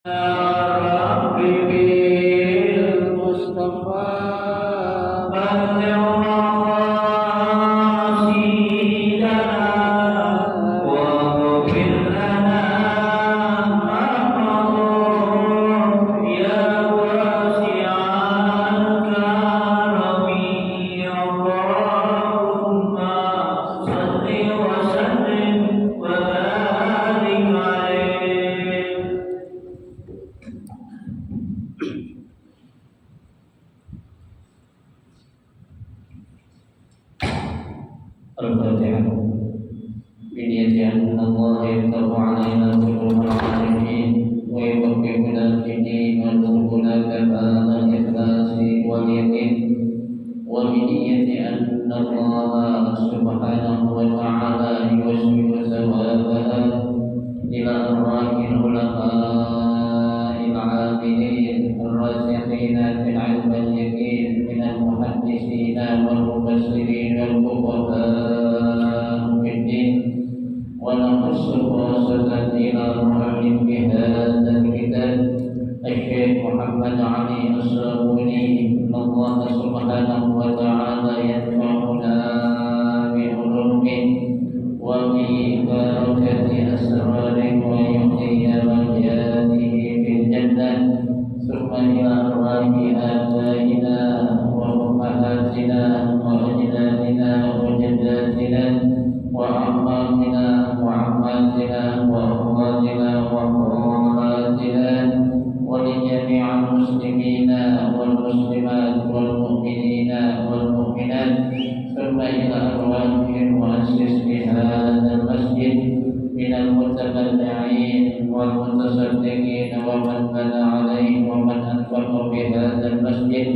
ربي بالمصطفى بلغ مقاصدنا واغفر لنا ما مضى يا واسع الكرم اللهم صل وسلم وبارك عليه. الفاتحة. بنية أن الله يفتح علينا قلوب العارفين ويفقهنا في الدين ويرزقنا كمال الإخلاص واليقين، وبنية أن الله سبحانه وتعالى يوسع ثوابها إلى أرواح العلماء العاملين الراسخين في العلم اليقين من المحدثين والمفسرين والفقهاء في الدين، ونخص خاصة إلى معلم بهذا الكتاب الشيخ محمد علي الصابوني، إن الله سبحانه وتعالى ينفعنا بعلومه وببركة أسراره ويحيي درجاته في الجنة، ثم إلى أرواح آبائنا وأمهاتنا وأجدادنا وجداتنا وأعمامنا وعماتنا وأخواتنا وخالاتنا ولجميع المسلمين والمسلمات والمؤمنين والمؤمنات، ثم إلى أرواح المؤسس لهذا المسجد من المتبرعين والمتصدقين ومن بنى عليه ومن أنفق بهذا المسجد،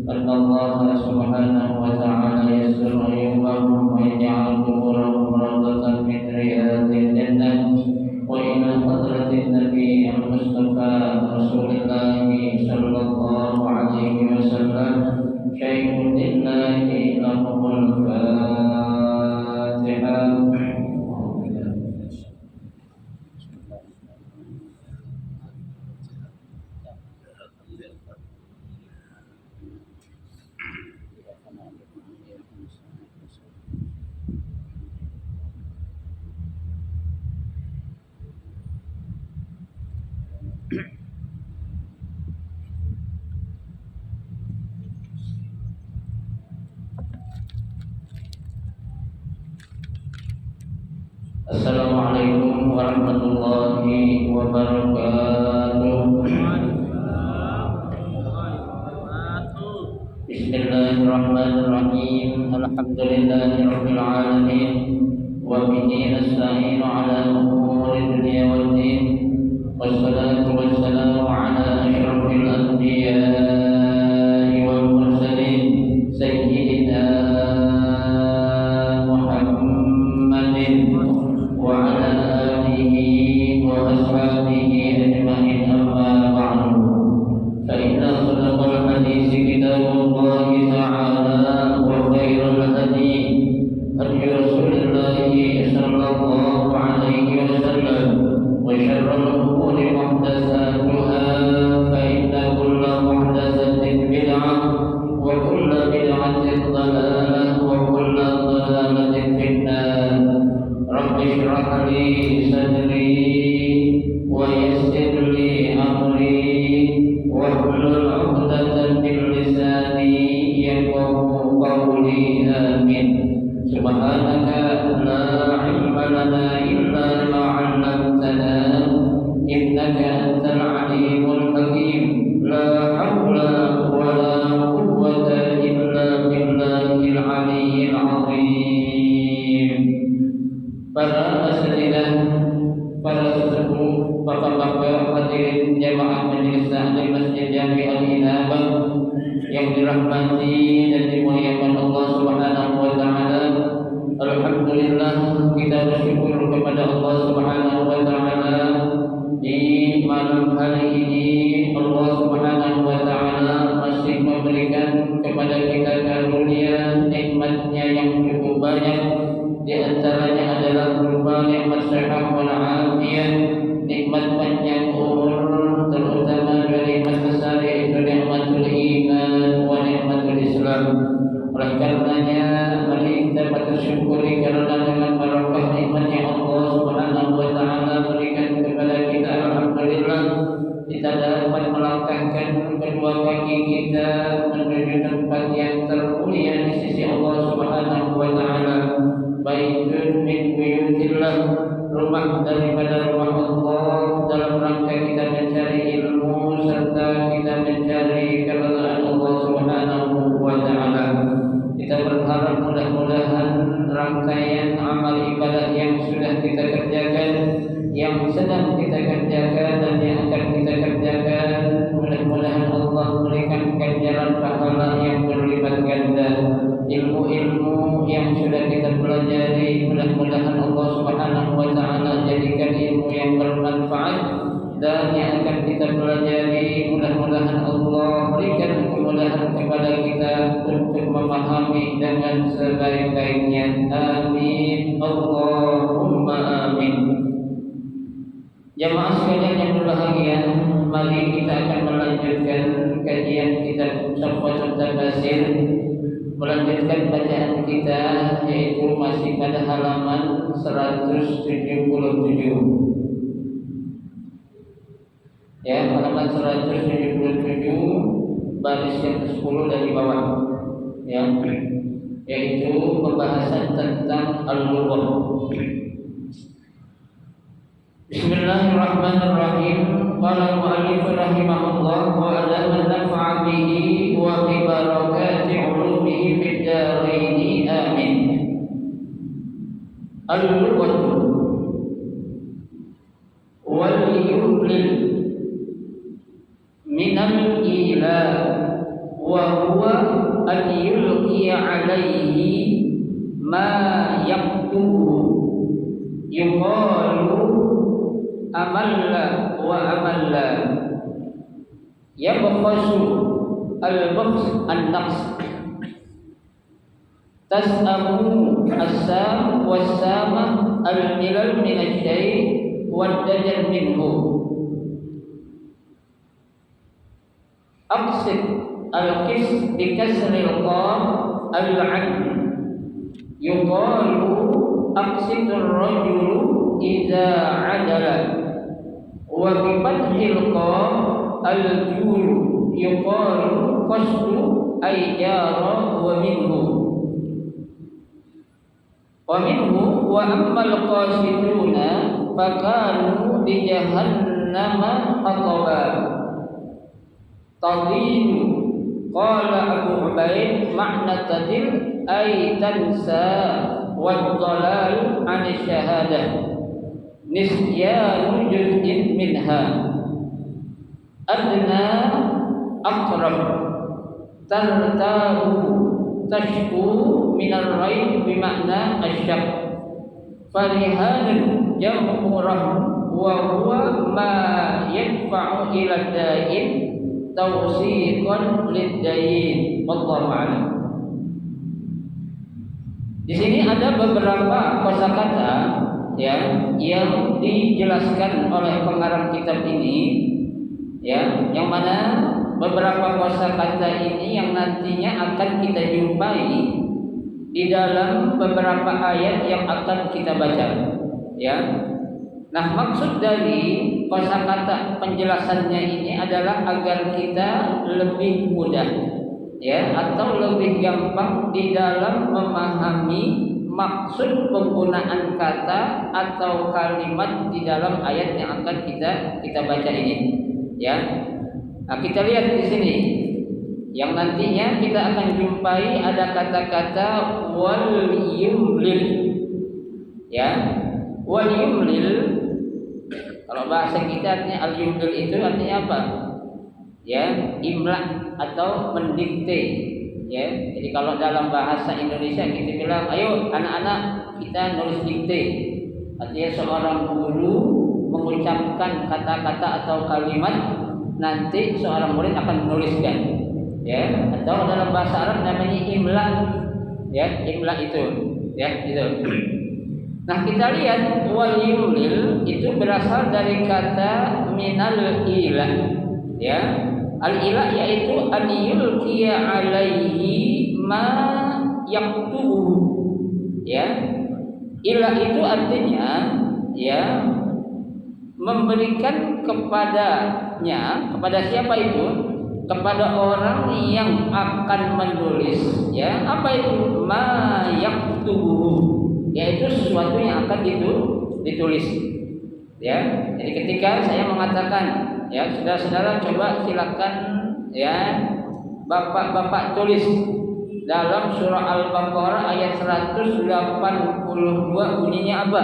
أن الله سبحانه وتعالى يسر عيوبهم ويجعل قبورهم روضة من رياض الجنة، وإلى حضرة النبي المصطفى رسول الله صلى الله عليه وسلم شيخ لله لهم الفاتحة. Assalamualaikum warahmatullahi wabarakatuh. Bismillahirrahmanirrahim. Alhamdulillahirabbil alamin. Wa bihi nasta'inu ala umuri dunya waddin. Wassalatu wassalamu ala asyrafil anbiya'i wal mursalin sayyidina Muhammadin wa ala alihi wa ashabihi ajma'in, amma ba'du. Fa inna asdaqal haditsi kitabullahi ta'ala wa khairal hadi hadi Rasulillahi sallallahu alaihi wasallam, wa syarrul umuri muhdatsatuha, fa inna kulla muhdatsatin bid'ah wa kulla bid'atin dhalalah wa kulla dhalalatin finnar. Rabbi shrah li sadri wa yassir li amri wahlul 'uqdatam min lisani yafqahu qawli. Amin. Subhanaka la ilma lana illa ma 'allamtana innaka antal 'alimul hakim. La haula wa la quwwata illa billahil 'aliyyil 'azim. Para asatidzah, para sesepuh, bapak-bapak, hadirin jamaah majelis taklim Masjid Jami Al-Inabah yang dirahmati dan dimuliakan Allah Subhanahu wa taala. Alhamdulillah, kita bersyukur kepada Allah Subhanahu wa taala di malam hari ini. Allah Subhanahu wa taala masih memberikan kepada kita karunia nikmatnya yang cukup banyak. Di antaranya adalah berupa nikmat sehat wal afiyah, nikmat panjang umur, kita dapat melangkahkan kedua kaki kita menuju tempat yang termulia di sisi Allah Subhanahu wa taala. Baitun min buyutillah, rumah daripada rumah Allah, dalam rangka kita mencari ilmu serta kita mencari keridhaan Allah Subhanahu wa taala. Kita berharap mudah-mudahan rangkaian amal ibadah yang sudah kita kerjakan, yang sedang kita kerjakan dan yang akan kita kerjakan, mudah-mudahan Allah memberikan ganjaran pahala yang berlipat ganda. Ilmu-ilmu yang sudah kita pelajari, mudah-mudahan Allah Subhanahu wa taala jadikan ilmu yang bermanfaat, dan yang akan kita pelajari mudah-mudahan Allah berikan kemudahan kepada kita untuk memahami dengan sebaik-baiknya. Amin. Allahumma amin. Jamaah sekalian yang berbahagia, mari kita akan melanjutkan kajian kitab Safwatul Tafasir, melanjutkan bacaan kita, yaitu masih pada halaman 177. Ya, halaman 177 baris yang ke-10 dari bawah. Ya, yaitu pembahasan tentang al-lughah. Bismillahirrahmanirrahim. Qala al-mu'allif rahimahullah wa ala nafa'a bihi wa bi barakati 'ulumihi fid dharain. Amin. Al-lughah wal yumlil min al-ila wa huwa an yulqi 'alayhi ma yaktubu, yuqalu amalla wa amalla, yabkhasu al-bakhs an-naqs, tas'amu as-sam was-sama al-milal min asy-syai' wad-dajar minhu, aqsid al-qis bi kasril qaf al-'adl, yuqalu aqsidur rajulu idza 'adala, wa bi fathil qaf al-jul, yuqalu qasdu ay jara wa minhu. Wa minhu wa ammal qasiduna fakanu di jahannama hataba tadilu. Qala Abu Ubaid makna tadil ay tansa wa dhalal an syahadah nisyanu juz'in minha adna aqrab tartabu tashku minal raib bimakna asyak falihanun jam'urah wa huwa ma yadfa'u ila da'in tawsiqan lid-dayin. Wallahu a'lam. Di sini ada beberapa kosakata yang dijelaskan oleh pengarang kitab ini, ya, yang mana beberapa kosakata ini yang nantinya akan kita jumpai di dalam beberapa ayat yang akan kita baca, ya. Nah, maksud dari kosakata penjelasannya ini adalah agar kita lebih mudah, ya, atau lebih gampang di dalam memahami maksud penggunaan kata atau kalimat di dalam ayat yang akan kita baca ini, ya. Nah, kita lihat di sini yang nantinya kita akan jumpai ada kata-kata wal yumlil, ya. Wal yumlil, kalau bahasa kita artinya al yumlil itu artinya apa? Ya, imla atau mendikte, ya. Jadi kalau dalam bahasa Indonesia kita bilang, ayo anak-anak kita nulis dikte. Artinya seorang guru mengucapkan kata-kata atau kalimat, nanti seorang murid akan menuliskan, ya. Atau dalam bahasa Arab namanya imla, ya, imla itu, ya, itu. Nah, kita lihat wal yumlil itu berasal dari kata minal ila, ya. Al ila yaitu an yulqiya alaihi ma yaktubu, ya. Ila itu artinya, ya, memberikan kepadanya, kepada siapa itu? Kepada orang yang akan menulis, ya. Apa itu? Ma yaktubuhu, yaitu sesuatu yang akan ditulis, ya. Jadi ketika saya mengatakan, ya, saudara-saudara coba silakan, ya, bapak-bapak tulis dalam surah Al-Baqarah ayat 182 bunyinya apa?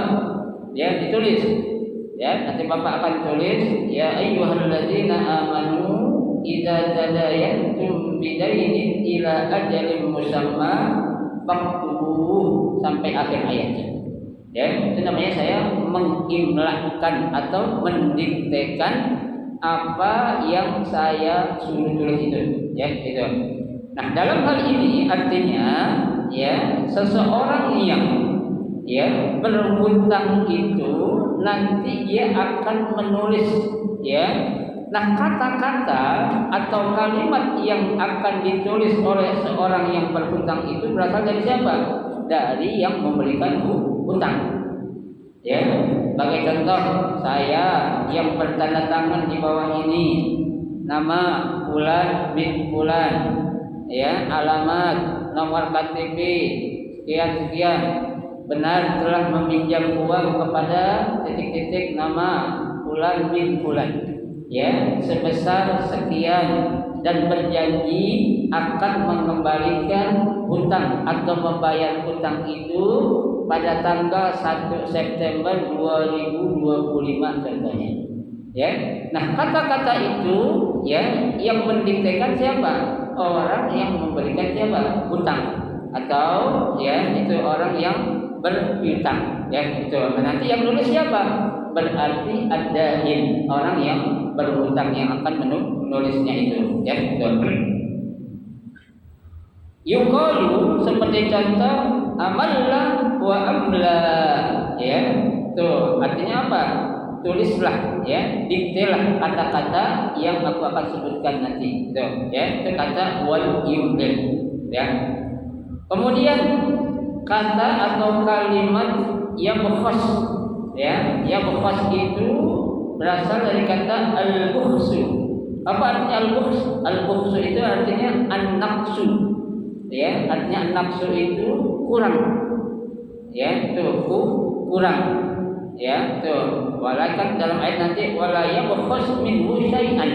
Ya, ditulis. Ya, nanti bapak akan tulis, ya ayyuhalladzina amanu idza tadayantum bidainin ila ajalin musamma faktubuhu sampai akhir ayatnya. Ya, itu namanya saya mengimlahkan atau mendiktekan apa yang saya suruh tulis itu, ya, gitu. Nah, dalam hal ini artinya, ya, seseorang yang, ya, berhutang itu nanti dia akan menulis, ya. Nah, kata-kata atau kalimat yang akan ditulis oleh seorang yang berhutang itu berasal dari siapa? Dari yang memberikan hutang. Ya, sebagai contoh, saya yang bertanda tangan di bawah ini, nama Fulan bin Fulan, ya, alamat, nomor KTP sekian, benar telah meminjam uang kepada titik-titik nama Fulan bin Fulan, ya, sebesar sekian, dan berjanji akan mengembalikan hutang atau membayar hutang itu pada tanggal 1 September 2025 contohnya. Ya. Nah, kata-kata itu, ya, yang mendiktekan siapa? Orang yang memberikan siapa? Hutang, atau, ya, itu orang yang berhutang, ya, itu. Nah, nanti yang nulis siapa? Berarti ad-dain, orang yang berhutang yang akan menulisnya itu, ya, betul. Yuqalu, seperti contoh amalla wa amla, ya, tuh artinya apa? Tulislah, ya, diktelah kata-kata yang aku akan sebutkan nanti, tuh, ya, itu kata wal yumdil, ya. Kemudian kata atau kalimat yang khas, ya, yang khas itu berasal dari kata al-bukhsu. Apa artinya al-bukhs? Al-bukhsu itu artinya an-naqsu, ya, artinya an-naqsu itu kurang, ya, itu kurang, ya, tuh. Walakan dalam ayat nanti wala yabkhas minhu syai'an,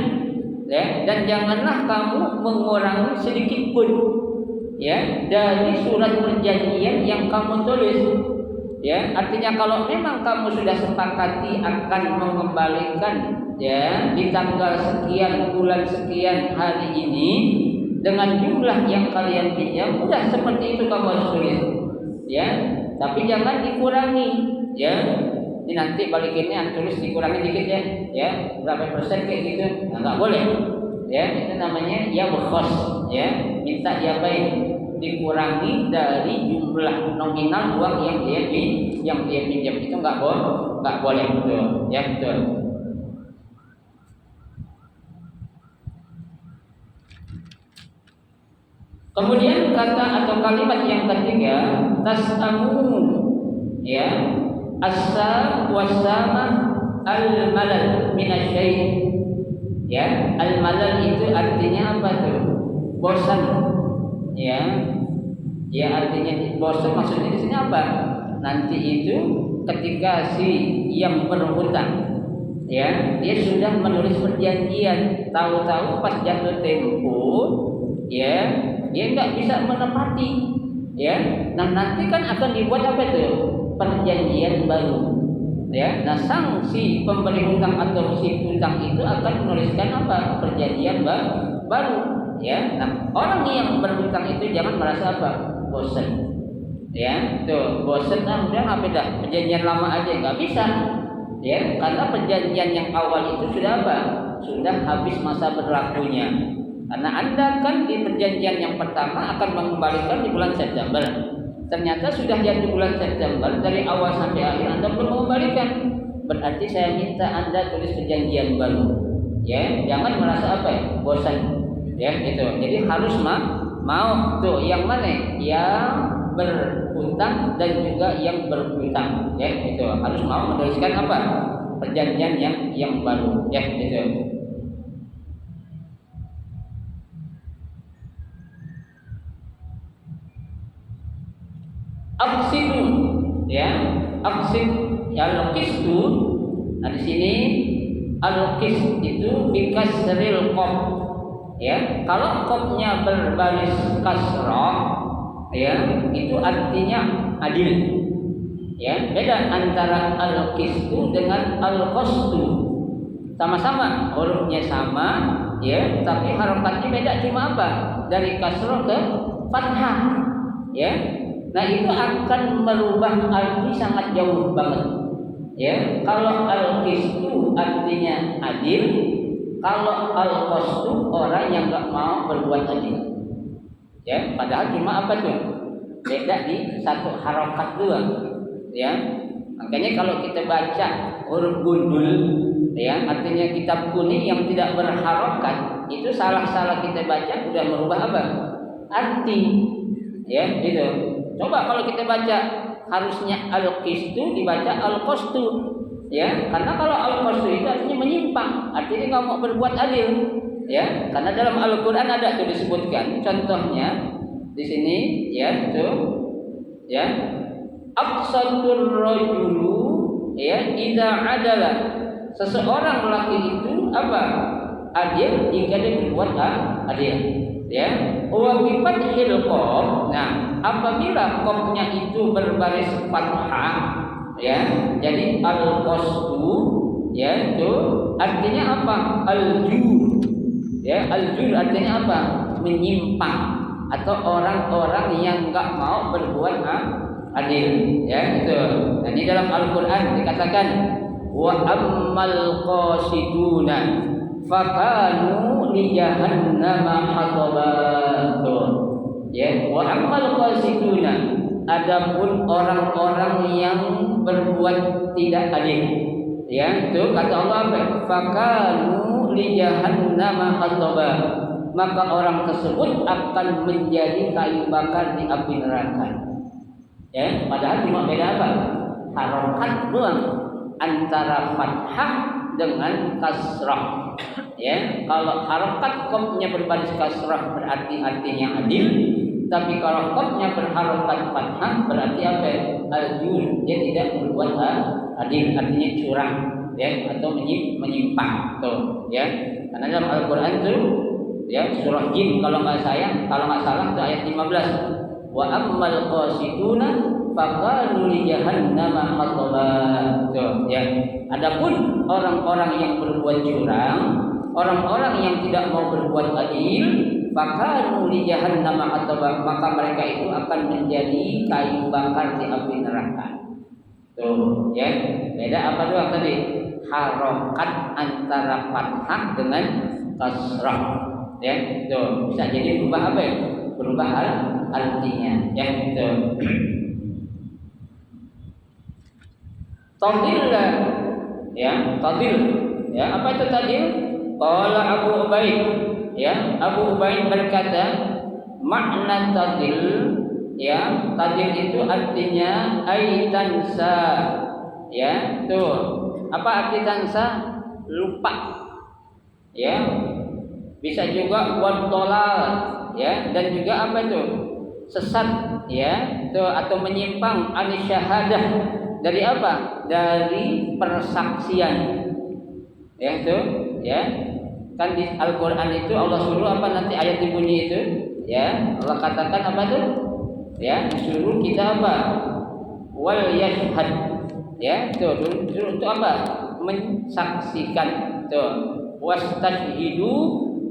ya, dan janganlah kamu mengurangi sedikit pun, ya, dari surat perjanjian yang kamu tulis. Ya, artinya kalau memang kamu sudah sepakati akan mengembalikan, ya, di tanggal sekian bulan sekian hari ini dengan jumlah yang kalian pinjam, udah seperti itu kamu harus tulis, ya. Tapi jangan dikurangi, ya. Ini nanti balikinnya tulis dikurangi dikit, ya, berapa persen kayak gitu, nah, nggak boleh, ya. Itu namanya ya berkhos, ya, minta diapain? Dikurangi dari jumlah nominal uang yang dia pinjam, itu nggak boleh, betul, ya, betul. Kemudian kata atau kalimat yang ketiga, tasamu, ya, asa wasama al-malal minasyai, ya. Al-malal itu artinya apa tuh? Bosan, ya. Ya, artinya bosan maksudnya di sini apa? Nanti itu ketika si yang berhutang, ya, dia sudah menulis perjanjian, tahu-tahu pas jatuh tempo, ya, dia nggak bisa menepati, ya. Nah, nanti kan akan dibuat apa itu? Perjanjian baru, ya. Nah, sanksi pemberi hutang atau si hutang itu akan menuliskan apa? Perjanjian baru, ya. Nah, orang yang berhutang itu jangan merasa apa? Bosan, ya, tuh, bosan, udah apa dah, perjanjian lama aja, nggak bisa, ya, karena perjanjian yang awal itu sudah apa? Sudah habis masa berlakunya. Karena Anda kan di perjanjian yang pertama akan mengembalikan di bulan September. Ternyata sudah jatuh bulan September, dari awal sampai akhir Anda belum mengembalikan. Berarti saya minta Anda tulis perjanjian baru, ya. Jangan merasa apa, ya, bosan, ya, gitu. Jadi harus mau tuh yang mana? Yang berhutang dan juga yang berhutang, ya, gitu. Harus mau menuliskan apa? perjanjian yang baru, ya gitu. Aqsidu, ya, aqsid, al-qistu. Nah di sini al-qist itu bikasril qaf, ya. Kalau qafnya berbaris kasrah, ya, itu artinya adil. Ya, beda antara al-qistu dengan al-qastu. Sama-sama hurufnya sama, ya, tapi harokatnya beda. Cuma apa? Dari kasrah ke fathah, ya. Nah itu akan merubah arti sangat jauh banget. Ya, kalau al-qistu artinya adil, kalau al-qastu orang yang nggak mau berbuat adil. Ya, padahal cuma apa tuh? Beda di satu harokat doang. Ya, makanya kalau kita baca huruf gundul, ya, artinya kitab kuning yang tidak berharokat, itu salah-salah kita baca udah merubah apa? Arti. Ya, gitu. Coba kalau kita baca harusnya al-qistu dibaca al-qastu, ya, karena kalau al-qastu itu artinya menyimpang, artinya nggak mau berbuat adil, ya, karena dalam Al-Quran ada tuh disebutkan, contohnya di sini, ya, tuh, ya, aqsatur rajulu, ya, idza adalah seseorang lelaki itu apa? Adil jika dia berbuat adil, ya. Wa bi fathil qaf. Nah, apabila qafnya itu berbaris fathah, ya, jadi al-qastu, ya, itu artinya apa? Al-jur. Ya, al-jur artinya apa? Menyimpang atau orang-orang yang enggak mau berbuat adil, ya, gitu. Nah, di dalam Al-Qur'an dikatakan wa ammal qasiduna fakanu li jahannama hatabatun, ya. Wa ammal qasiduna, adapun orang-orang yang berbuat tidak adil, ya, itu kata Allah apa? Fakanu li jahannama hatabat, maka orang tersebut akan menjadi kayu bakar di api neraka. Ya, padahal cuma beda apa? Harokat doang antara fathah dengan kasrah. Ya, kalau harokat qafnya berbaris kasrah berarti artinya adil, tapi kalau qafnya berharokat fathah berarti apa? Al-jur, dia tidak berbuat adil, artinya curang, ya, atau menyimpang, tuh, ya. Karena dalam Al-Qur'an itu, ya, surah Jin kalau nggak salah itu ayat 15. Wa ammal qasiduna faqalu li jahannama hataban. Tuh, ya. Adapun orang-orang yang berbuat curang, orang-orang yang tidak mau berbuat adil, faqalu li jahannama hataban, maka mereka itu akan menjadi kayu bakar di api neraka. Tuh, ya. Beda apa doang tadi? Harokat antara fathah dengan kasrah. Ya, tuh, bisa jadi berubah apa ya? Berubah artinya, ya, gitu. Tadillah, ya, tadil, ya, apa itu tadil? Qala Abu Ubaid, ya, Abu Ubaid berkata makna tadil, ya, tadil itu artinya aitansa, ya, tuh, apa arti tansa? Lupa, ya, bisa juga wadolal, ya, dan juga apa itu? Sesat, ya, tuh, atau menyimpang anisyahadah, dari apa? Dari persaksian, ya, tuh, ya, kan di Al-Quran itu Allah suruh apa nanti ayat bunyi itu, ya, Allah katakan apa tuh? Ya, disuruh kita apa? Wal yashhad, ya, tuh, disuruh untuk apa? Mensaksikan, tuh, wastashhidu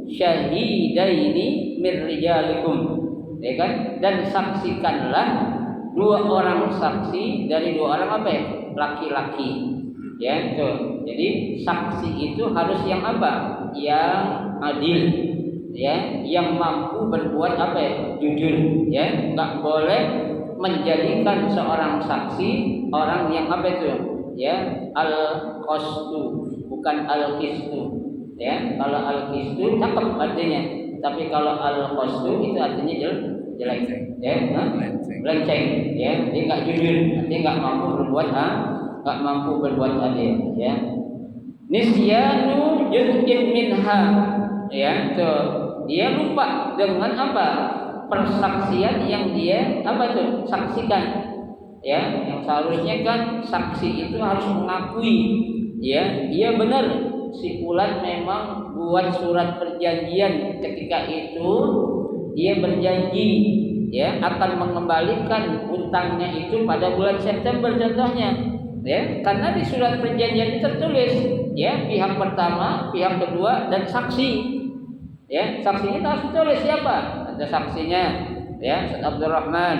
syahidaini mir rijalikum, ya kan? Dan saksikanlah dua orang saksi dari dua orang apa ya? Laki-laki, ya, tuh. Jadi saksi itu harus yang apa? Yang adil, ya, yang mampu berbuat apa ya? Jujur, ya. Enggak boleh menjadikan seorang saksi orang yang apa itu? Ya, al-qastu, bukan al-qistu. Ya, kalau al-qistu cakep artinya, tapi kalau al-qastu itu artinya jelek, ya, melenceng, ya, dia nggak jujur, dia nggak mampu berbuat adil, ya. Nisyanu juz'in minha, ya, tuh. Dia lupa dengan apa? Persaksian yang dia apa tuh? Saksikan. Ya, yang seharusnya kan saksi itu harus mengakui, ya, dia benar si fulan memang buat surat perjanjian ketika itu dia berjanji, ya, akan mengembalikan utangnya itu pada bulan September contohnya, ya, karena di surat perjanjian itu tertulis, ya, pihak pertama, pihak kedua dan saksi, ya, saksinya harus tertulis siapa, ada saksinya, ya, Ustaz Abdurrahman,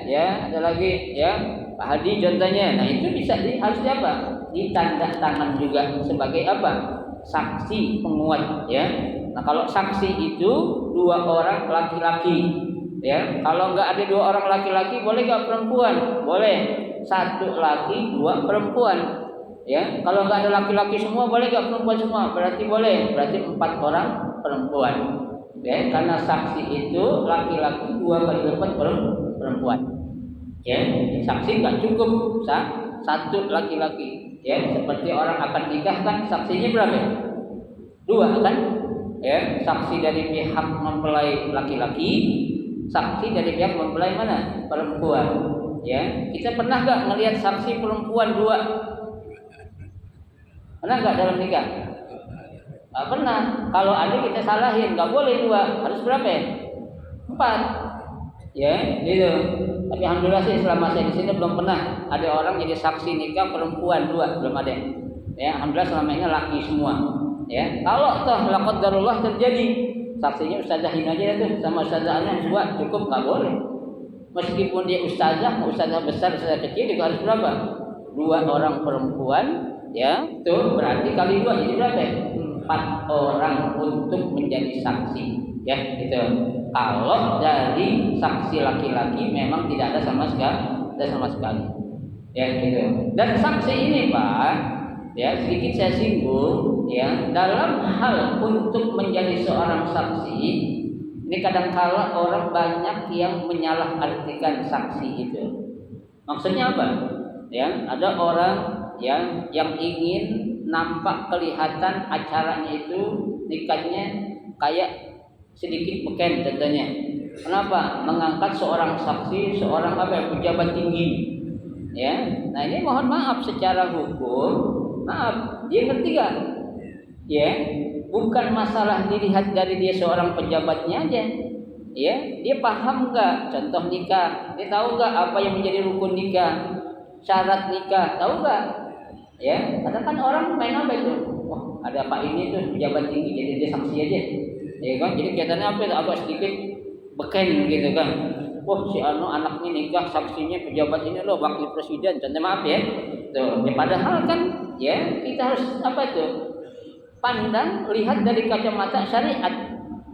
ya, ada lagi, ya, Pak Hadi contohnya. Nah itu bisa harus apa? Ditanda tangan juga sebagai apa? Saksi penguat, ya. Nah kalau saksi itu 2 orang laki-laki, ya. Kalau nggak ada 2 orang laki-laki, boleh nggak perempuan? Boleh. 1 laki 2 perempuan, ya. Kalau nggak ada laki-laki semua, boleh nggak perempuan semua? Berarti boleh. Berarti 4 orang perempuan. Ya, karena saksi itu laki-laki 2 kali lipat perempuan. Ya, saksi nggak cukup 1 laki-laki. Ya, seperti orang akan nikah kan saksinya berapa? 2 kan? Ya, saksi dari pihak mempelai laki-laki, saksi dari pihak mempelai mana? Perempuan. Ya, kita pernah nggak melihat saksi perempuan 2? Pernah nggak dalam nikah? Nggak pernah. Kalau ada kita salahin, nggak boleh 2, harus berapa ya? 4. Ya, gitu. Tapi alhamdulillah sih selama saya di sini belum pernah ada orang jadi saksi nikah perempuan 2, belum ada. Ya, alhamdulillah selama ini laki semua. Ya, kalau toh la qadarullah terjadi, saksinya ustazah ini aja tuh sama ustazah yang 2 cukup, nggak boleh. Meskipun dia ustazah besar, ustazah kecil juga harus berapa? 2 orang perempuan, ya, tuh berarti kali 2 jadi berapa? 4 orang untuk menjadi saksi, ya, gitu. Kalau dari saksi laki-laki memang tidak ada sama sekali, ya, gitu. Dan saksi ini Pak, ya, sedikit saya singgung, ya, dalam hal untuk menjadi seorang saksi ini kadang-kala orang banyak yang menyalahartikan saksi itu. Maksudnya apa? Ya, ada orang yang ingin nampak kelihatan acaranya itu nikahnya kayak sedikit beken contohnya. Kenapa? Mengangkat seorang saksi, seorang pejabat tinggi. Ya. Nah, ini mohon maaf secara hukum, maaf, dia ngerti gak? Ya, bukan masalah dilihat dari dia seorang pejabatnya aja. Ya, dia paham gak contoh nikah? Dia tahu gak apa yang menjadi rukun nikah? Syarat nikah, tahu gak? Ya, kadang kan orang main apa itu? Wah, ada Pak ini tuh pejabat tinggi, jadi dia saksi aja. Ya kan? Jadi kelihatannya apa itu agak sedikit beken gitu kan. Wah, si anu anaknya nikah saksinya pejabat ini loh, wakil presiden. Contoh maaf ya. Tuh, ya padahal kan ya kita harus apa tuh? Pandang, lihat dari kacamata syariat.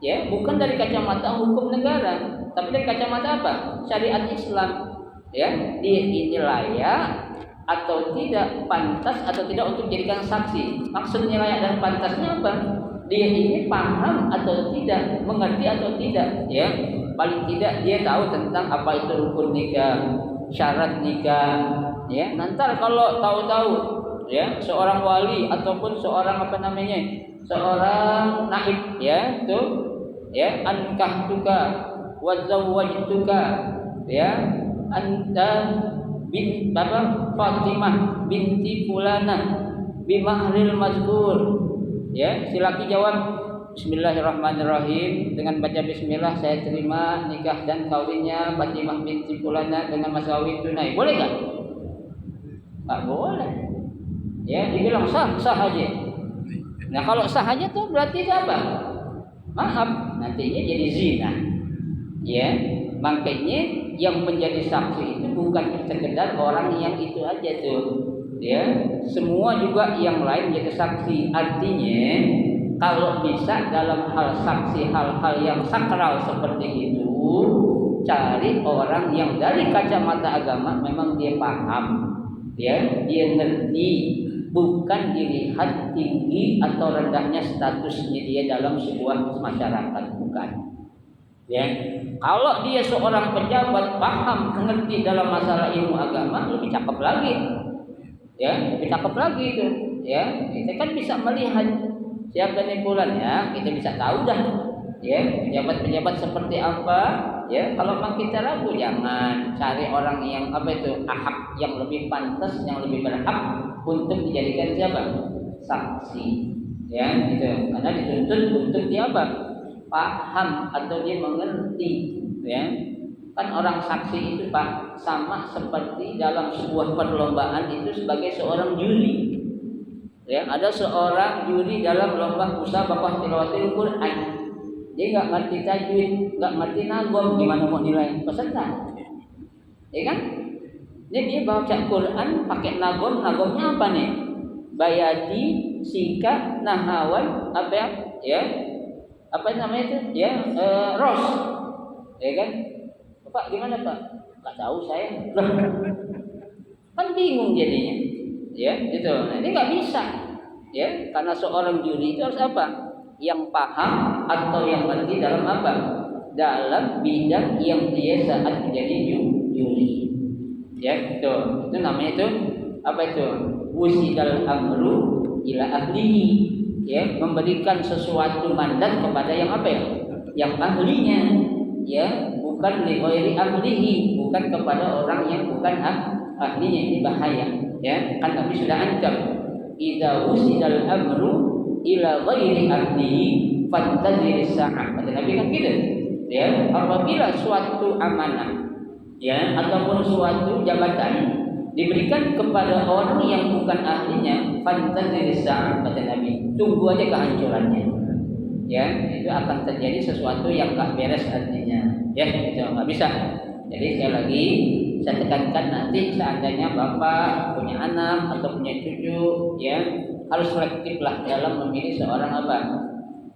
Ya, bukan dari kacamata hukum negara, tapi dari kacamata apa? Syariat Islam. Ya, dia ini layak atau tidak, pantas atau tidak untuk dijadikan saksi. Maksudnya layak dan pantasnya apa? Dia ini paham atau tidak, mengerti atau tidak, ya. Paling tidak dia tahu tentang apa itu rukun nikah, syarat nikah, ya. Nanti kalau tahu-tahu, ya, seorang wali ataupun seorang seorang naib, ya, tuh, ya, ankahtuka wa zawwajtuka, ya, anta bin Fatimah binti fulana bimahril mazkur, ya, silaki jawab bismillahirrahmanirrahim, dengan baca bismillah saya terima nikah dan kawinnya Fatimah binti fulana dengan mas kawin tunai. Boleh enggak? Enggak boleh. Ya, dibilang sah aja. Nah, kalau sah aja tuh berarti apa? Maaf, nantinya jadi zina. Ya, makanya yang menjadi saksi itu bukan sekedar orang yang itu aja tuh, ya, semua juga yang lain jadi saksi. Artinya kalau bisa dalam hal saksi hal-hal yang sakral seperti itu, cari orang yang dari kacamata agama memang dia paham, ya, dia ngerti, bukan dilihat tinggi atau rendahnya statusnya dia dalam sebuah masyarakat, bukan. Ya, kalau dia seorang pejabat paham, mengerti dalam masalah ilmu agama, lebih cakep lagi. Ya, lebih cakep lagi itu. ya kita kan bisa melihat siapa nih fulan ya, kita bisa tahu dah ya pejabat-pejabat seperti apa ya. Kalau memang kita ragu, jangan cari orang yang apa itu ahak, yang lebih pantas, yang lebih berhak untuk dijadikan siapa saksi ya gitu. Karena dituntut untuk dia apa, paham atau dia mengerti ya. Kan orang saksi itu Pak sama seperti dalam sebuah perlombaan itu sebagai seorang juri. Ya, ada seorang juri dalam lomba musabaqah tilawatil Quran. Dia enggak ngerti tajwid, enggak ngerti nagom, gimana mau nilai peserta? Ya kan? Jadi dia baca Quran pakai nagom, nagomnya apa nih? Bayati, sika, nahawan, apa ya? Apa namanya itu? Ya, ros. Ya kan? Pak gimana Pak? Nggak tahu saya. Kan bingung jadinya. Ya, gitu. Nah, ini nggak bisa. Ya, karena seorang juri itu harus apa? Yang paham atau yang ngerti dalam apa? Dalam bidang yang dia saat menjadi juri. Ya, gitu. Itu namanya itu apa itu? Wusidal amru ila ahlihi. Ya, memberikan sesuatu mandat kepada yang apa ya? Yang ahlinya. Ya, bukan li ghairi ahlihi, bukan kepada orang yang bukan ahlinya. Ini bahaya ya. Kan Nabi sudah ancam, idza usidal amru ila ghairi ahlihi fantazir sa'ah. Kata Nabi kan gitu ya. Apabila suatu amanah ya ataupun suatu jabatan diberikan kepada orang yang bukan ahlinya, fantazir sa'ah, kata Nabi, tunggu aja kehancurannya. Ya, itu akan terjadi sesuatu yang gak beres artinya. Ya, itu nggak bisa. Jadi sekali lagi saya tekankan, nanti seandainya Bapak punya anak atau punya cucu, ya harus selektiflah dalam memilih seorang apa?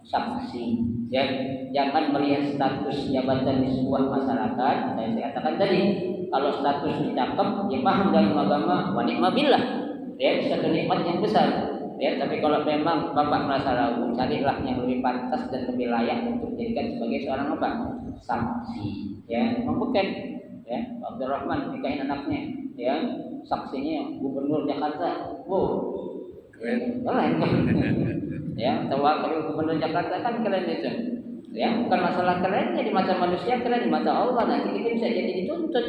Saksi. Ya, jangan melihat status jabatan di sebuah masyarakat. Saya katakan tadi, kalau status dicakap, ya paham dalam agama, wa ni'ma billah. Ya, satu nikmat yang besar. Ya, tapi kalau memang Bapak merasa ragu, carilah yang lebih pantas dan lebih layak untuk dijadikan sebagai seorang apa? Saksi. Ya, membuktikan. Ya, Abdul Rahman nikahin anaknya. Ya, saksinya Gubernur Jakarta. Wow, keren kan? Ya, tawakal Gubernur Jakarta kan keren itu. Ya, bukan masalah kerennya di mata manusia, keren di mata Allah. Nanti kita bisa jadi dituntut.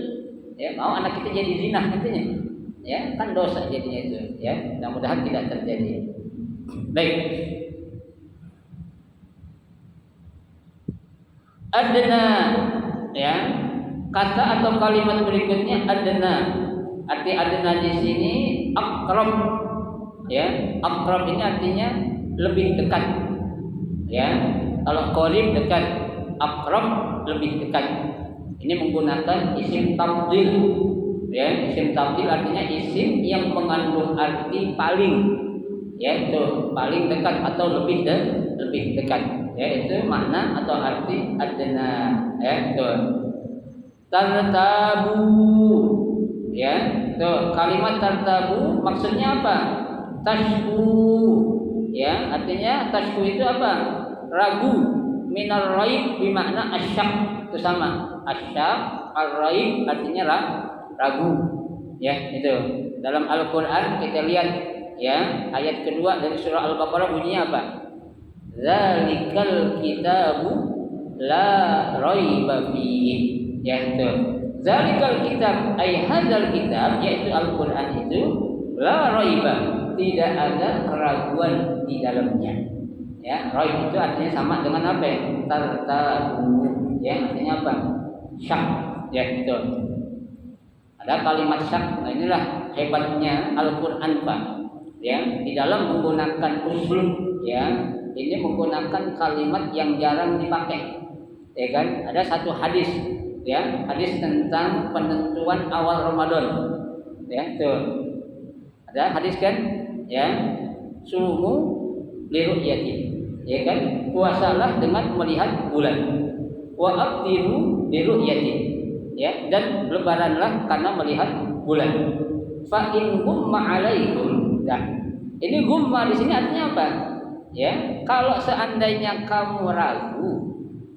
Ya, mau anak kita jadi zina nantinya. Ya, kan dosa jadinya itu. Ya, mudah-mudahan tidak terjadi. Baik. Adna, ya, kata atau kalimat berikutnya adna. Arti adna di sini akrab. Ya, akrab ini artinya lebih dekat. Ya, kalau qarib dekat, akrab lebih dekat. Ini menggunakan isim tafdhil. Ya, isim tafdhil artinya isim yang mengandung arti paling. Ya, itu paling dekat atau lebih dekat. Ya, itu makna atau arti adna. Ya, itu. Tartabu. Ya, itu kalimat tartabu maksudnya apa? Tashku. Ya, artinya tashku itu apa? Ragu. Minar raib bermakna asyak, itu sama. Asyak, ar-raib artinya ragu. Ya, itu. Dalam Al-Qur'an kita lihat ya, ayat kedua dari surah Al-Baqarah bunyinya apa? Zalikal kitabu la raiba fihi. Ya, itu. Zalikal kitab ay hadzal kitab, yaitu Al-Qur'an itu la raiba, tidak ada keraguan di dalamnya. Ya, raib itu artinya sama dengan apa? Tartabu. Ya, artinya apa? Syak. Ya, itu. Ada kalimat syak. Nah, inilah hebatnya Al-Qur'an, Pak. Ya, di dalam menggunakan uslub, ya, ini menggunakan kalimat yang jarang dipakai. Ya kan? Ada satu hadis, ya, hadis tentang penentuan awal Ramadan. Ya, tuh. Ada hadis kan? Ya. Sumu liru'yati. Ya kan? Puasalah dengan melihat bulan. Wa aftiru liru'yati. Ya, dan lebaranlah karena melihat bulan. Fa in gumma alaikum. Nah, ini gumma di sini artinya apa? Ya, kalau seandainya kamu ragu,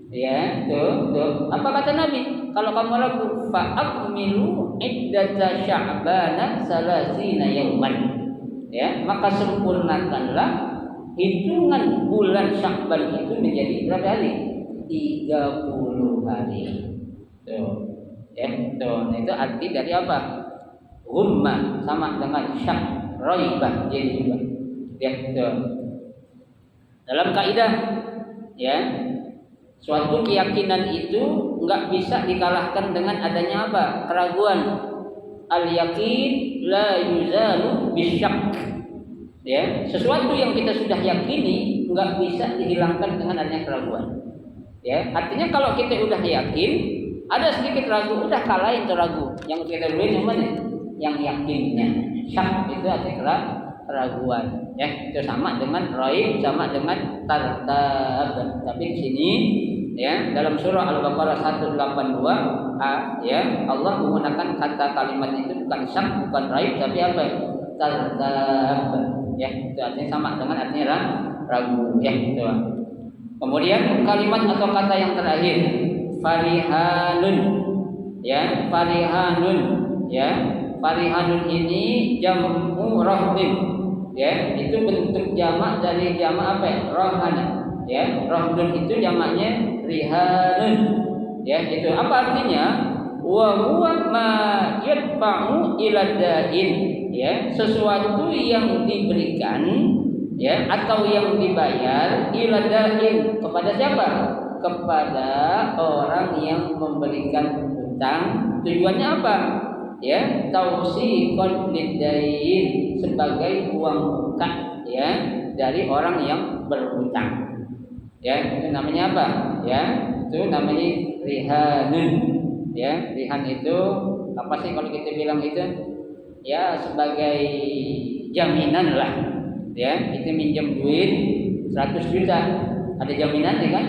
ya, tuh. Apa kata Nabi? Kalau kamu ragu, fa akmilu iddata sya'bana salasina yauman. ya, maka sempurnakanlah hitungan bulan Sya'ban itu menjadi berapa hari? 30 hari. Tuh. Ya, tuh. Itu arti dari apa? Humma sama dengan syak, raibah jadi juga. Ya, tuh. Dalam kaidah ya, suatu keyakinan itu enggak bisa dikalahkan dengan adanya apa? Keraguan. Al-yaqin la yuzalu bisyak. Ya, sesuatu yang kita sudah yakini enggak bisa dihilangkan dengan adanya keraguan. Ya, artinya kalau kita udah yakin, ada sedikit ragu, udah kalahin tuh ragu. Yang kita dulu yang mana? Yang yakinnya. Syak itu artinya keraguan. Ya, itu sama dengan raib, sama dengan tartab. Tapi di sini ya, dalam surah Al-Baqarah 182 ya, Allah menggunakan kata kalimat itu bukan syak, bukan raib, tapi apa? Tartab. Ya, itu artinya sama dengan artinya ragu. Ya, itu. Kemudian kalimat atau kata yang terakhir farihanun. Ya, farihanun. Ya, farihanun ini jam'u rahmin. Ya, itu bentuk jamak dari jamak apa ya? Rohana. Ya, rohnun itu jamaknya rihanun. Ya, itu apa artinya? Wa huwa ma yadfa'u ila da'in. Ya, sesuatu yang diberikan ya atau yang dibayar ila da'in kepada siapa? Kepada orang yang memberikan hutang. Tujuannya apa? Ya, tausiqan lidain, sebagai uang muka ya dari orang yang berhutang. Ya, itu namanya apa? Ya, itu namanya rihanun. Ya, rihan itu apa sih kalau kita bilang itu? Ya, sebagai jaminan lah. Ya, kita minjem duit 100 juta. Ada jaminannya kan?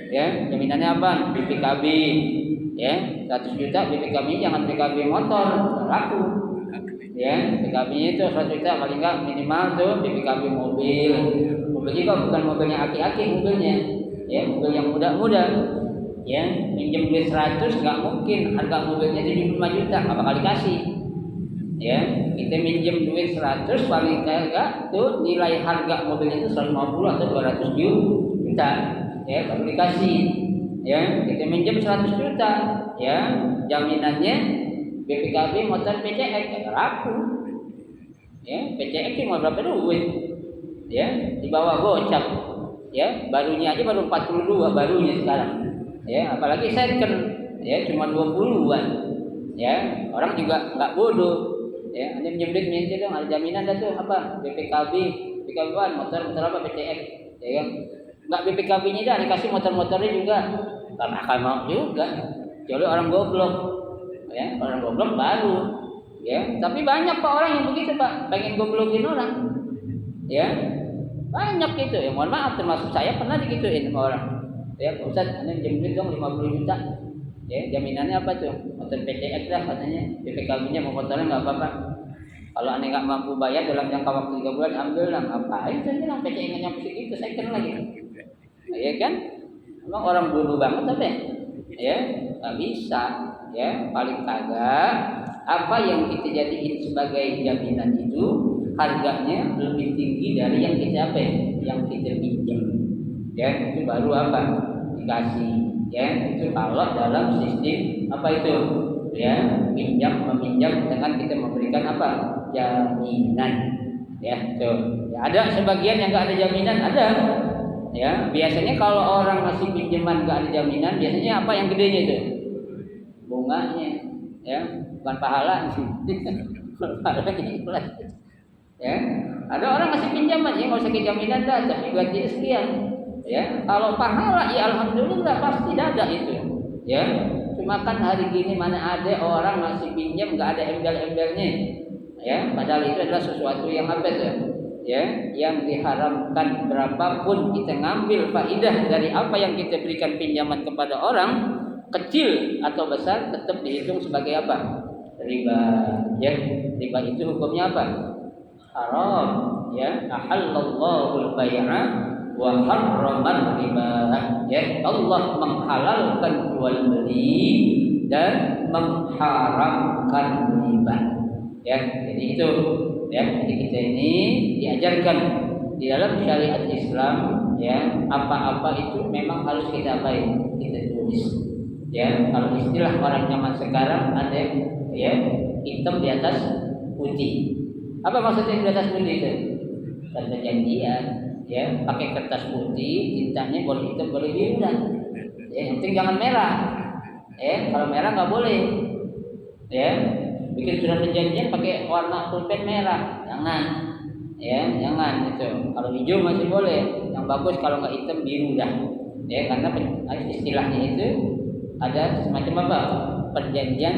Ya, jaminannya apa? BPKB. Ya, 100 juta BPKB, jangan BPKB motor, laku. Ya, BPKB itu 100 juta paling enggak minimal tuh BPKB mobil. Mobil juga bukan mobilnya aki-aki mobilnya. Ya, mobil yang muda-muda. Ya, minjem duit 100 enggak mungkin harga mobilnya 75 juta, enggak bakal dikasih. Ya, kita minjem duit 100 paling enggak tuh nilai harga mobilnya itu 150 atau 200 juta. Ya, baru dikasih. Ya, kita minjem 100 juta. Ya, jaminannya BPKB motor PCX enggak laku. Ya, PCX cuma berapa duit? Ya, di bawah gocap. Ya, barunya aja baru 42 barunya sekarang. Ya, apalagi second. Ya, cuma 20-an. Ya, orang juga enggak bodoh. Ya, anda minjem duit minjem dong, ada jaminan dah tuh apa? BPKB, BPKB motor apa PCX. Ya kan? Enggak BPKB-nya dah dikasih motor-motornya juga. Enggak bakal mau juga. Jadi orang goblok. Ya, orang goblok baru. Ya, tapi banyak Pak orang yang begitu Pak, pengen goblokin orang. Ya. Banyak gitu. Ya, mohon maaf termasuk saya pernah digituin sama orang. Ya, Ustaz, anda minjem duit dong 50 juta. Ya, jaminannya apa tuh? Motor PCX lah katanya. BPKB-nya mau motornya enggak apa-apa. Kalau anda enggak mampu bayar dalam jangka waktu 3 bulan, ambil lah. Ngapain saya bilang PCX-nya nyampe segitu, saya kena lagi. Ya kan? Emang orang dulu banget apa? Ya, nggak bisa. Ya, paling kagak apa yang kita jadiin sebagai jaminan itu harganya lebih tinggi dari yang kita apa? Yang kita pinjam. Ya, itu baru apa? Dikasih. Ya, itu kalau dalam sistem apa itu? Ya, pinjam meminjam dengan kita memberikan apa? Jaminan. Ya, tuh. Ya, ada sebagian yang nggak ada jaminan, ada. Ya, biasanya kalau orang ngasih pinjaman nggak ada jaminan, biasanya apa yang gedenya itu? Bunganya, ya, bukan pahala. Pahalanya ikhlas. Ya, ada orang ngasih pinjaman, ya nggak usah jaminan dah, tapi gajinya sekian. Ya, kalau pahala, ya alhamdulillah pasti ada itu. Ya, cuma kan hari gini mana ada orang ngasih pinjam nggak ada embel-embelnya. Ya, padahal itu adalah sesuatu yang apa tuh? Ya, yang diharamkan. Berapapun kita ngambil faidah dari apa yang kita berikan pinjaman kepada orang, kecil atau besar, tetap dihitung sebagai apa? Riba. Ya, riba itu hukumnya apa? Haram. Ya, ahallallahu al-bai'a wa harrama riba. Ya, Allah menghalalkan jual beli dan mengharamkan riba. Ya, jadi itu Ya, jadi kita ini diajarkan di dalam syariat Islam, ya, apa-apa itu memang harus kita kita tulis. Ya, kalau istilah orang zaman sekarang ada, ya, hitam di atas putih. Apa maksudnya di atas putih itu? Perjanjian, ya, pakai kertas putih, tintanya boleh hitam boleh biru dah. Ya, yang penting jangan merah. Ya, kalau merah nggak boleh. Ya, bikin surat perjanjian pakai warna pulpen merah, jangan. Ya, jangan itu. Kalau hijau masih boleh. Yang bagus kalau nggak hitam biru dah. Ya, karena istilahnya itu ada semacam apa? Perjanjian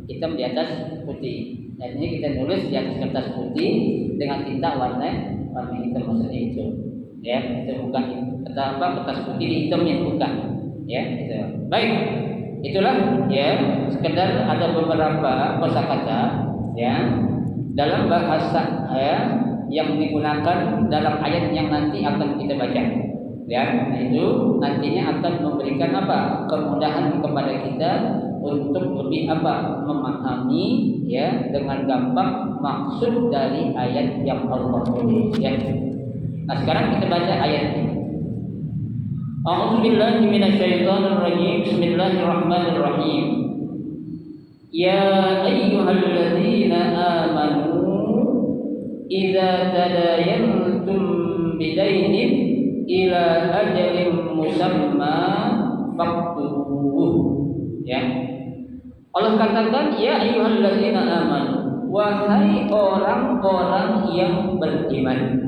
hitam di atas putih. Dan ini kita nulis di atas kertas putih dengan tinta warna hitam, maksudnya itu. Ya, itu bukan kertas putih dihitamin, bukan. Ya, itu. Baik. Itulah, ya, sekedar ada beberapa kosakata, ya, dalam bahasa, ya, yang digunakan dalam ayat yang nanti akan kita baca. Ya, nah itu nantinya akan memberikan apa? Kemudahan kepada kita untuk lebih apa? Memahami, ya, dengan gampang maksud dari ayat yang Allah tulis, ya. Nah, sekarang kita baca ayat ini. A'udzu billahi minasyaitonir rajim. Bismillahirrahmanirrahim. Ya ayyuhalladzina amanu idza tadayantum bidainin ila ajalin musamma faktubuh. Ya. Allah katakan, ya ayyuhalladzina amanu, wahai orang-orang yang beriman.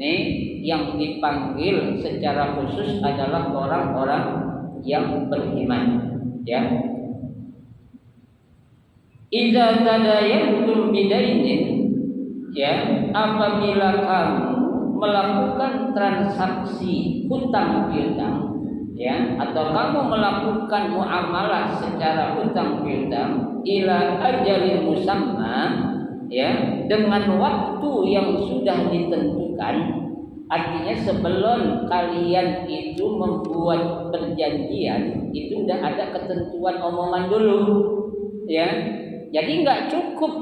Ini yang dipanggil secara khusus adalah orang-orang yang beriman, ya. Idza tadayantum bidainin, ya, apabila kamu melakukan transaksi hutang piutang, ya, atau kamu melakukan muamalah secara hutang piutang ila ajalin musamma, ya, dengan waktu yang sudah ditentukan, artinya sebelum kalian itu membuat perjanjian itu sudah ada ketentuan omongan dulu, ya. Jadi nggak cukup,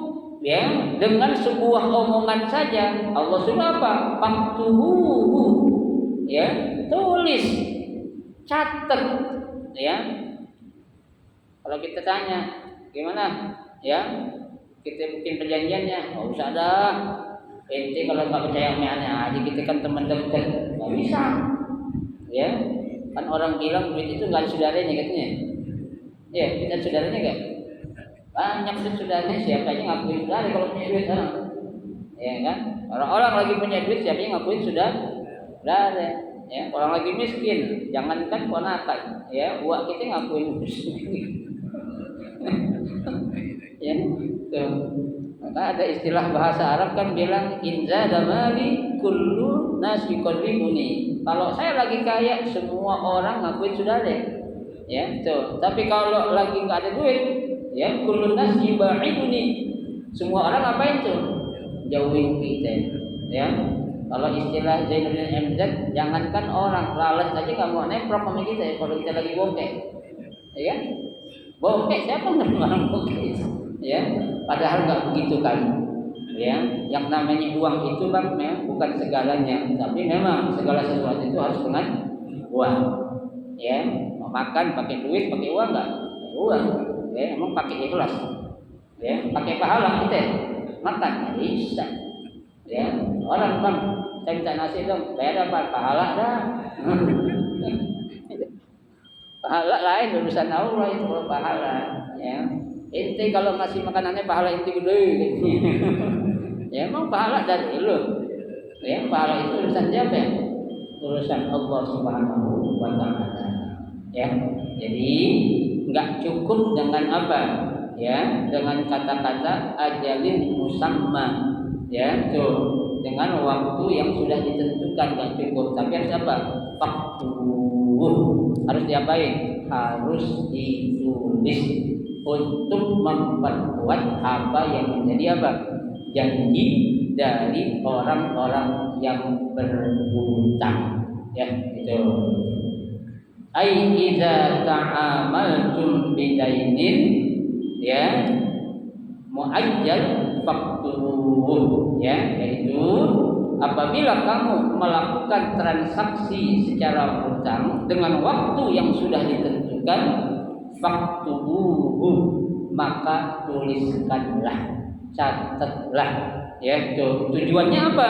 ya, dengan sebuah omongan saja. Allah sudah apa? Faktubuhu, ya, tulis, catat, ya. Kalau kita tanya gimana, ya, kita bikin perjanjiannya, nggak usah dah. Ente kalau nggak percaya aneh aja, kita kan teman dekat, nggak bisa, ya. Kan orang bilang duit itu nggak ada saudaranya katanya, ya, kita saudaranya nggak? Banyak saudaranya, siapa aja ngakuin saudara kalau punya duit orang, ya kan? Orang-orang lagi punya duit, siapa yang ngakuin saudara, ya. Orang lagi miskin, jangankan ponakan, ya, uak kita ngakuin miskin. Ya, tuh. Maka ada istilah bahasa Arab kan bilang inza damali kullu nasi qadribuni. Kalau saya lagi kaya, semua orang ngakuin saudara, ya, tuh. Tapi kalau lagi nggak ada duit, ya, kullu nasi ba'iduni, semua orang ngapain tuh? Jauhin kita, ya. Kalau istilah Zainuddin MZ, jangankan orang, lalat aja nggak mau nemprok sama kita, ya, kalau kita lagi bokeh, ya. Bokeh siapa nggak orang bokeh, ya. Padahal nggak begitu kan, ya. Yang namanya uang itu bang, ya, bukan segalanya, tapi memang segala sesuatu itu harus dengan uang, ya. Mau makan pakai duit, pakai uang nggak? Uang, ya. Emang pakai ikhlas, ya. Pakai pahala kita makan, bisa, ya. Orang bang, saya minta nasi dong, bayar apa? Pahala dah. Pahala lain urusan Allah itu, kalau pahala, ya. Ente kalau ngasih makanannya pahala ente gede, ya, emang pahala dari lu, ya. Pahala itu urusan siapa? Ya? Urusan Allah Subhanahu wa Ta'ala, ya. Jadi nggak cukup dengan apa, ya, dengan kata-kata ajalin musamma, ya, tuh, dengan waktu yang sudah ditentukan nggak cukup, tapi harus apa? Faktu, harus diapain? Harus ditulis untuk memperkuat apa yang menjadi apa? Janji dari orang-orang yang berhutang, ya, itu. Ai idza ta'amaltum bidainin, ya, muajjal faktubuhu ya, yaitu apabila kamu melakukan transaksi secara hutang dengan waktu yang sudah ditentukan, faktubuhu, maka tuliskanlah, catatlah. Ya, tujuannya apa?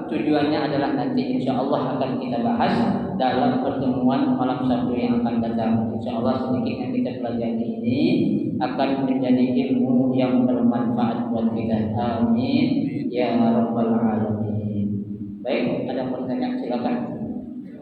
Tujuannya adalah nanti insya Allah akan kita bahas dalam pertemuan malam Sabtu yang akan datang. Insya Allah sedikit yang kita pelajari ini akan menjadi ilmu yang bermanfaat buat kita. Amin ya rabbal alamin. Baik, ada pertanyaan silakan.